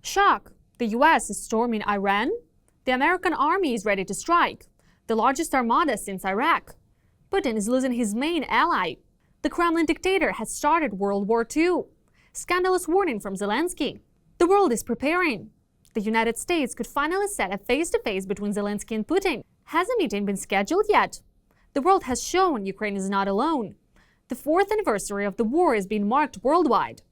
Shock! The US is storming Iran? The American army is ready to strike. The largest armada since Iraq. Putin is losing his main ally. The Kremlin dictator has started World War II. Scandalous warning from Zelensky. The world is preparing. The United States could finally set a face-to-face between Zelensky and Putin. Has a meeting been scheduled yet? The world has shown Ukraine is not alone. The 4th anniversary of the war is being marked worldwide.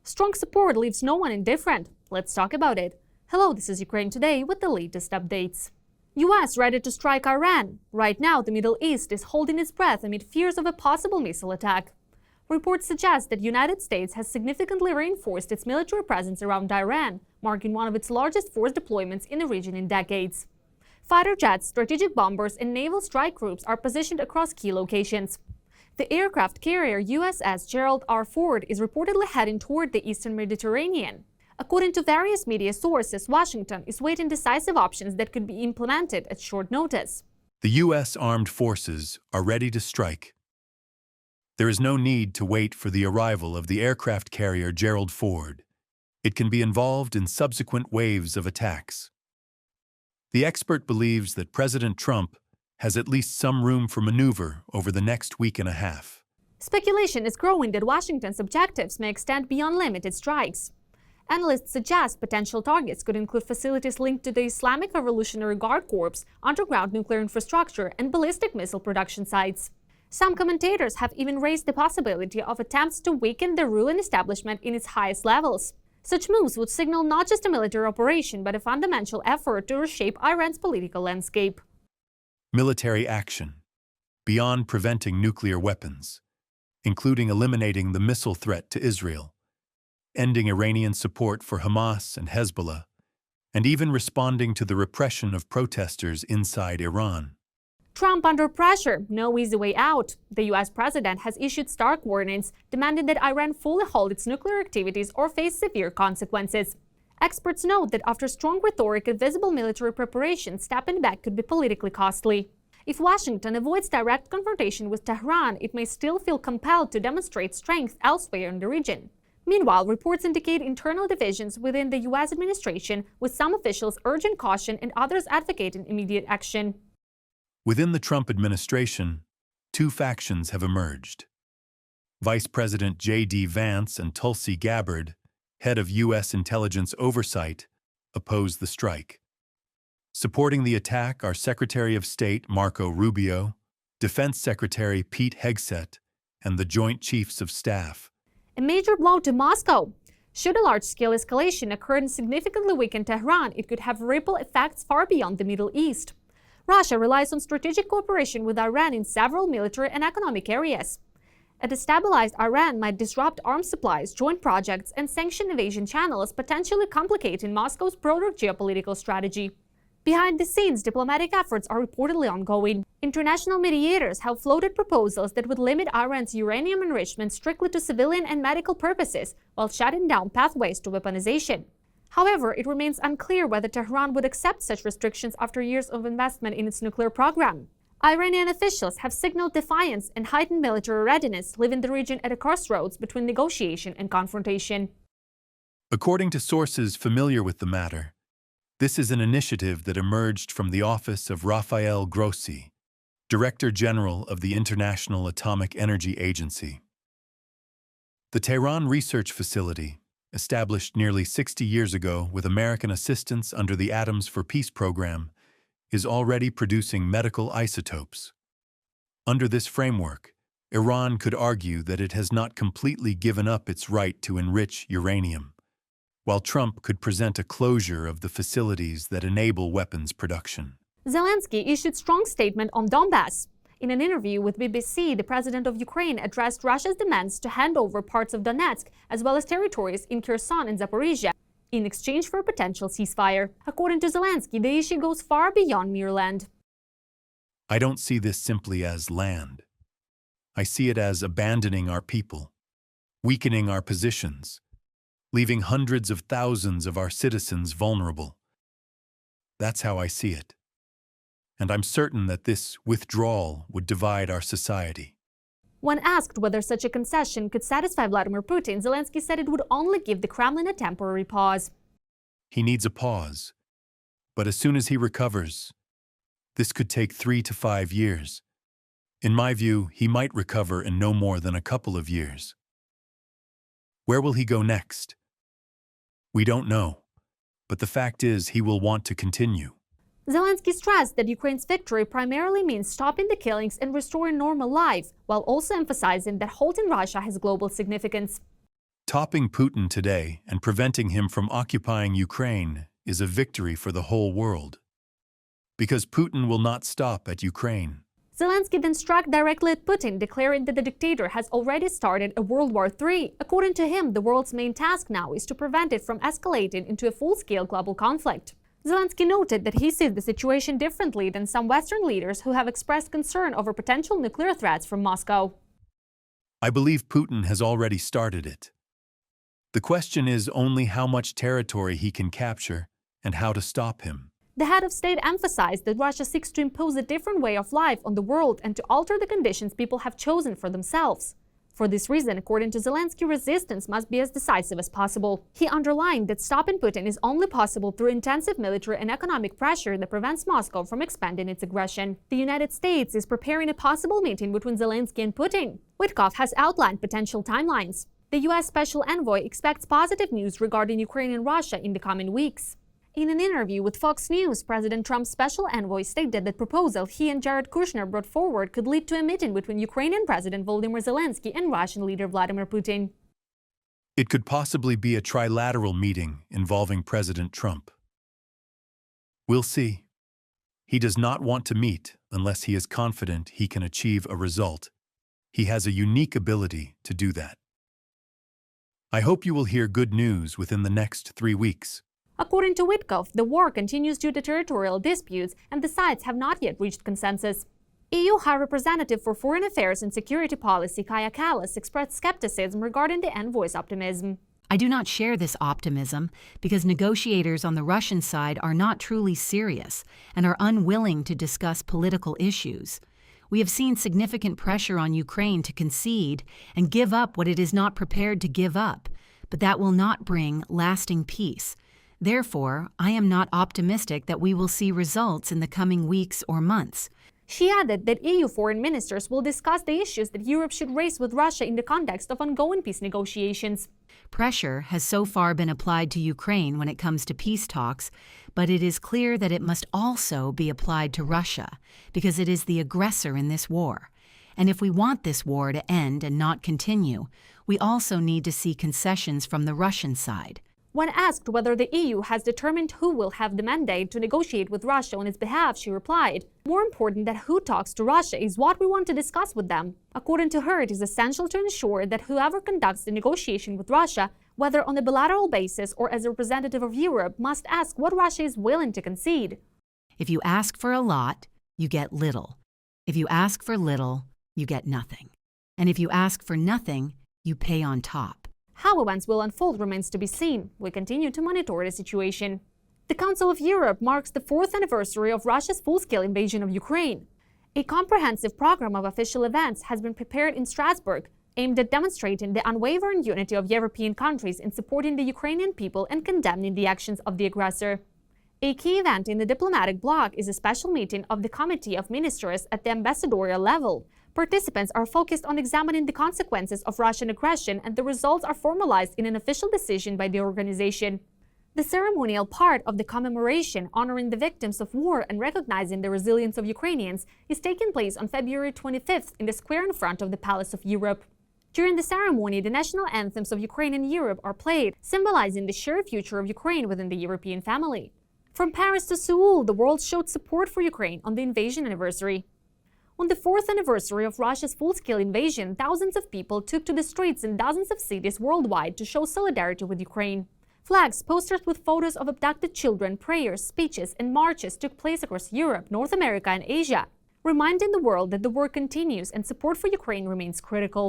Strong support leaves no one indifferent. Let's talk about it. Hello, this is Ukraine Today with the latest updates. US ready to strike Iran. Right now, the Middle East is holding its breath amid fears of a possible missile attack. Reports suggest that the United States has significantly reinforced its military presence around Iran, marking one of its largest force deployments in the region in decades. Fighter jets, strategic bombers, and naval strike groups are positioned across key locations. The aircraft carrier USS Gerald R. Ford is reportedly heading toward the eastern Mediterranean. According to various media sources, Washington is weighing decisive options that could be implemented at short notice. The U.S. armed forces are ready to strike. There is no need to wait for the arrival of the aircraft carrier Gerald Ford. It can be involved in subsequent waves of attacks. The expert believes that President Trump has at least some room for maneuver over the next week and a half. Speculation is growing that Washington's objectives may extend beyond limited strikes. Analysts suggest potential targets could include facilities linked to the Islamic Revolutionary Guard Corps, underground nuclear infrastructure, and ballistic missile production sites. Some commentators have even raised the possibility of attempts to weaken the ruling establishment in its highest levels. Such moves would signal not just a military operation, but a fundamental effort to reshape Iran's political landscape. Military action, beyond preventing nuclear weapons, including eliminating the missile threat to Israel, ending Iranian support for Hamas and Hezbollah, and even responding to the repression of protesters inside Iran. Trump under pressure, no easy way out. The US president has issued stark warnings, demanding that Iran fully halt its nuclear activities or face severe consequences. Experts note that after strong rhetoric and visible military preparation, stepping back could be politically costly. If Washington avoids direct confrontation with Tehran, it may still feel compelled to demonstrate strength elsewhere in the region. Meanwhile, reports indicate internal divisions within the US administration, with some officials urging caution and others advocating immediate action. Within the Trump administration, two factions have emerged. Vice President J.D. Vance and Tulsi Gabbard, head of U.S. intelligence oversight, oppose the strike. Supporting the attack are Secretary of State Marco Rubio, Defense Secretary Pete Hegseth, and the Joint Chiefs of Staff. A major blow to Moscow. Should a large-scale escalation occur and significantly weaken Tehran, it could have ripple effects far beyond the Middle East. Russia relies on strategic cooperation with Iran in several military and economic areas. A destabilized Iran might disrupt arms supplies, joint projects, and sanction evasion channels, potentially complicating Moscow's broader geopolitical strategy. Behind the scenes, diplomatic efforts are reportedly ongoing. International mediators have floated proposals that would limit Iran's uranium enrichment strictly to civilian and medical purposes, while shutting down pathways to weaponization. However, it remains unclear whether Tehran would accept such restrictions after years of investment in its nuclear program. Iranian officials have signaled defiance and heightened military readiness, leaving the region at a crossroads between negotiation and confrontation. According to sources familiar with the matter, this is an initiative that emerged from the office of Rafael Grossi, Director General of the International Atomic Energy Agency. The Tehran Research Facility, established nearly 60 years ago with American assistance under the Atoms for Peace program, is already producing medical isotopes. Under this framework, Iran could argue that it has not completely given up its right to enrich uranium, while Trump could present a closure of the facilities that enable weapons production. Zelensky issued strong statement on Donbas. In an interview with BBC, the president of Ukraine addressed Russia's demands to hand over parts of Donetsk, as well as territories in Kherson and Zaporizhia, in exchange for a potential ceasefire. According to Zelensky, the issue goes far beyond mere land. I don't see this simply as land. I see it as abandoning our people, weakening our positions, leaving hundreds of thousands of our citizens vulnerable. That's how I see it. And I'm certain that this withdrawal would divide our society. When asked whether such a concession could satisfy Vladimir Putin, Zelensky said it would only give the Kremlin a temporary pause. He needs a pause. But as soon as he recovers, this could take 3 to 5 years. In my view, he might recover in no more than a couple of years. Where will he go next? We don't know, but the fact is he will want to continue. Zelensky stressed that Ukraine's victory primarily means stopping the killings and restoring normal life, while also emphasizing that halting Russia has global significance. Topping Putin today and preventing him from occupying Ukraine is a victory for the whole world. Because Putin will not stop at Ukraine. Zelensky then struck directly at Putin, declaring that the dictator has already started a World War III. According to him, the world's main task now is to prevent it from escalating into a full-scale global conflict. Zelensky noted that he sees the situation differently than some Western leaders who have expressed concern over potential nuclear threats from Moscow. I believe Putin has already started it. The question is only how much territory he can capture and how to stop him. The head of state emphasized that Russia seeks to impose a different way of life on the world and to alter the conditions people have chosen for themselves. For this reason, according to Zelensky, resistance must be as decisive as possible. He underlined that stopping Putin is only possible through intensive military and economic pressure that prevents Moscow from expanding its aggression. The United States is preparing a possible meeting between Zelensky and Putin. Witkoff has outlined potential timelines. The U.S. Special Envoy expects positive news regarding Ukraine and Russia in the coming weeks. In an interview with Fox News, President Trump's special envoy stated that the proposal he and Jared Kushner brought forward could lead to a meeting between Ukrainian President Volodymyr Zelensky and Russian leader Vladimir Putin. It could possibly be a trilateral meeting involving President Trump. We'll see. He does not want to meet unless he is confident he can achieve a result. He has a unique ability to do that. I hope you will hear good news within the next 3 weeks. According to Witkoff, the war continues due to territorial disputes, and the sides have not yet reached consensus. EU High Representative for Foreign Affairs and Security Policy Kaja Kallas expressed skepticism regarding the envoy's optimism. I do not share this optimism because negotiators on the Russian side are not truly serious and are unwilling to discuss political issues. We have seen significant pressure on Ukraine to concede and give up what it is not prepared to give up, but that will not bring lasting peace. Therefore, I am not optimistic that we will see results in the coming weeks or months. She added that EU foreign ministers will discuss the issues that Europe should raise with Russia in the context of ongoing peace negotiations. Pressure has so far been applied to Ukraine when it comes to peace talks, but it is clear that it must also be applied to Russia, because it is the aggressor in this war. And if we want this war to end and not continue, we also need to see concessions from the Russian side. When asked whether the EU has determined who will have the mandate to negotiate with Russia on its behalf, she replied, "More important than who talks to Russia is what we want to discuss with them." According to her, it is essential to ensure that whoever conducts the negotiation with Russia, whether on a bilateral basis or as a representative of Europe, must ask what Russia is willing to concede. If you ask for a lot, you get little. If you ask for little, you get nothing. And if you ask for nothing, you pay on top. How events will unfold remains to be seen. We continue to monitor the situation. The Council of Europe marks the 4th anniversary of Russia's full-scale invasion of Ukraine. A comprehensive program of official events has been prepared in Strasbourg, aimed at demonstrating the unwavering unity of European countries in supporting the Ukrainian people and condemning the actions of the aggressor. A key event in the diplomatic bloc is a special meeting of the Committee of Ministers at the ambassadorial level. Participants are focused on examining the consequences of Russian aggression, and the results are formalized in an official decision by the organization. The ceremonial part of the commemoration, honoring the victims of war and recognizing the resilience of Ukrainians, is taking place on February 25th in the square in front of the Palace of Europe. During the ceremony, the national anthems of Ukraine and Europe are played, symbolizing the shared future of Ukraine within the European family. From Paris to Seoul, the world showed support for Ukraine on the invasion anniversary. On the 4th anniversary of Russia's full-scale invasion, thousands of people took to the streets in dozens of cities worldwide to show solidarity with Ukraine. Flags, posters with photos of abducted children, prayers, speeches, and marches took place across Europe, North America, and Asia, reminding the world that the war continues and support for Ukraine remains critical.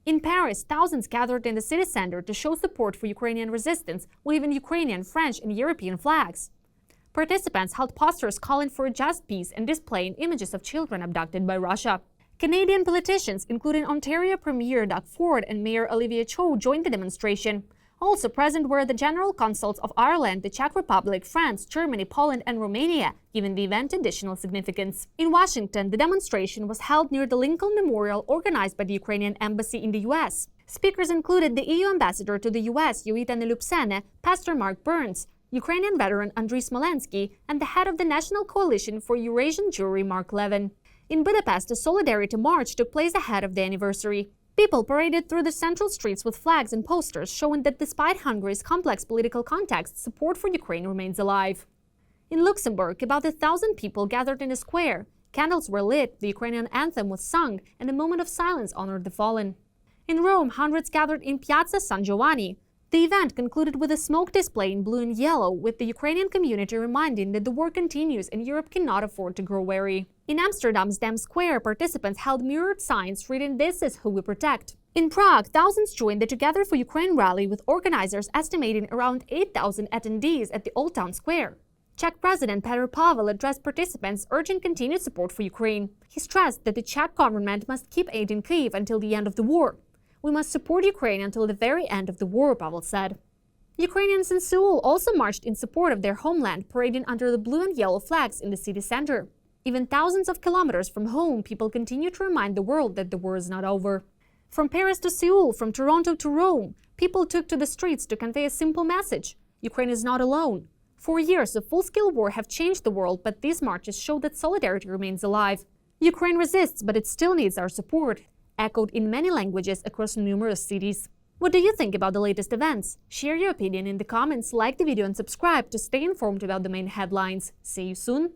In Paris, thousands gathered in the city center to show support for Ukrainian resistance, waving Ukrainian, French, and European flags. Participants held posters calling for a just peace and displaying images of children abducted by Russia. Canadian politicians, including Ontario Premier Doug Ford and Mayor Olivia Cho, joined the demonstration. Also present were the general consuls of Ireland, the Czech Republic, France, Germany, Poland, and Romania, giving the event additional significance. In Washington, the demonstration was held near the Lincoln Memorial organized by the Ukrainian embassy in the US. Speakers included the EU ambassador to the US, Joita Nelupsene, Pastor Mark Burns, Ukrainian veteran Andriy Smolensky, and the head of the National Coalition for Eurasian Jewry, Mark Levin. In Budapest, a solidarity march took place ahead of the anniversary. People paraded through the central streets with flags and posters showing that despite Hungary's complex political context, support for Ukraine remains alive. In Luxembourg, about 1,000 people gathered in a square. Candles were lit, the Ukrainian anthem was sung, and a moment of silence honored the fallen. In Rome, hundreds gathered in Piazza San Giovanni. The event concluded with a smoke display in blue and yellow, with the Ukrainian community reminding that the war continues and Europe cannot afford to grow weary. In Amsterdam's Dam Square, participants held mirrored signs reading "This is who we protect." In Prague, thousands joined the Together for Ukraine rally, with organizers estimating around 8,000 attendees at the Old Town Square. Czech President Petr Pavel addressed participants, urging continued support for Ukraine. He stressed that the Czech government must keep aiding Kyiv until the end of the war. "We must support Ukraine until the very end of the war," Pavel said. Ukrainians in Seoul also marched in support of their homeland, parading under the blue and yellow flags in the city center. Even thousands of kilometers from home, people continue to remind the world that the war is not over. From Paris to Seoul, from Toronto to Rome, people took to the streets to convey a simple message: Ukraine is not alone. 4 years of full-scale war have changed the world, but these marches show that solidarity remains alive. Ukraine resists, but it still needs our support, echoed in many languages across numerous cities. What do you think about the latest events? Share your opinion in the comments, like the video and subscribe to stay informed about the main headlines. See you soon!